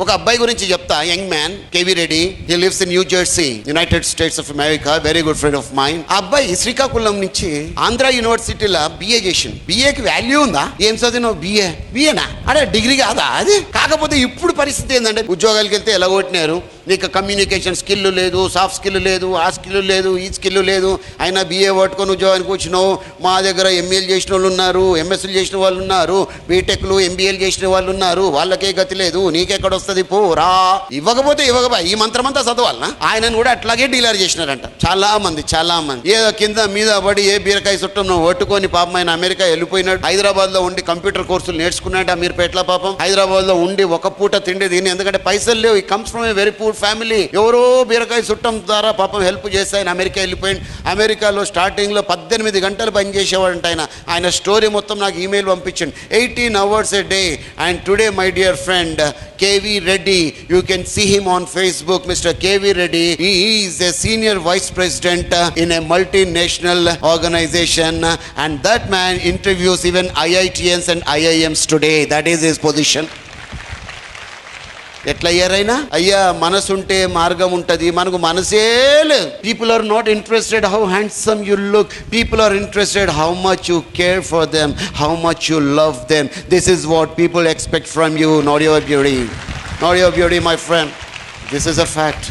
ఒక అబ్బాయి గురించి చెప్తా, young man KV Reddy. He lives in new Jersey, United states of America. Very good friend of mind. ఆ అబ్బాయి శ్రీకాకుళం నుంచి ఆంధ్ర యూనివర్సిటీలో బిఏ చేసిండు. బిఏకి వాల్యూ ఉందా? ఏం చదివినావు? బిఏనా? అరే డిగ్రీ కాదా అది? కాకపోతే ఇప్పుడు పరిస్థితి ఏంటంటే, ఉద్యోగాలకు వెళ్తే ఎలా కొట్టినారు, నీకు కమ్యూనికేషన్ స్కిల్ లేదు, సాఫ్ట్ స్కిల్ లేదు, ఆ స్కిల్ లేదు, ఈ స్కిల్ లేదు, అయినా బిఏ పట్టుకొని ఉద్యోగానికి వచ్చినావు. మా దగ్గర ఎంఏలు చేసిన వాళ్ళు ఉన్నారు, ఎంఎస్లు చేసిన వాళ్ళు ఉన్నారు, బీటెక్లు ఎంబీఏలు చేసిన వాళ్ళు ఉన్నారు, వాళ్ళకే గతి లేదు, నీకెక్కడ వస్తుంది పోరా. ఇవ్వకపోతే ఇవ్వకపో, ఈ మంత్రం అంతా చదవాలనా? ఆయనను కూడా అట్లాగే డీలర్ చేసినారంట చాలా మంది. ఏదో కింద మీద పడి ఏ బీరకాయ చుట్టం నువ్వు పట్టుకొని పాపం ఆయన అమెరికా వెళ్ళిపోయినాడు. హైదరాబాద్ లో ఉండి కంప్యూటర్ కోర్సులు నేర్చుకున్నాడు అమీర్పేటలో. పాపం హైదరాబాద్ లో ఉండి ఒక పూట తిండి తిని, ఎందుకంటే పైసలు లేవు. He comes from a very poor family. ఎవరో బీరకాయ చుట్టం ద్వారా పాపం హెల్ప్ చేస్తే ఆయన అమెరికా వెళ్ళిపోయింది. అమెరికాలో స్టార్టింగ్ లో 18 గంటలు పని చేసేవాడంట ఆయన స్టోరీ మొత్తం నాకు ఈమెయిల్ పంపించండి. 18 hours a day. And today my dear friend KV Reddy, you can see him on Facebook, Mr. KV Reddy. He is a senior vice president in a multinational organization, and that man interviews even IITians and IIMs today. That is his position. ఎట్లా అయ్యారైనా? అయ్యా మనసుంటే మార్గం ఉంటుంది, మనకు మనసే లేదు. People are not interested how handsome you look. People are interested how much you care for them, how much you love them. This is what people expect from you, not your beauty. Not your beauty, my friend. This is a fact.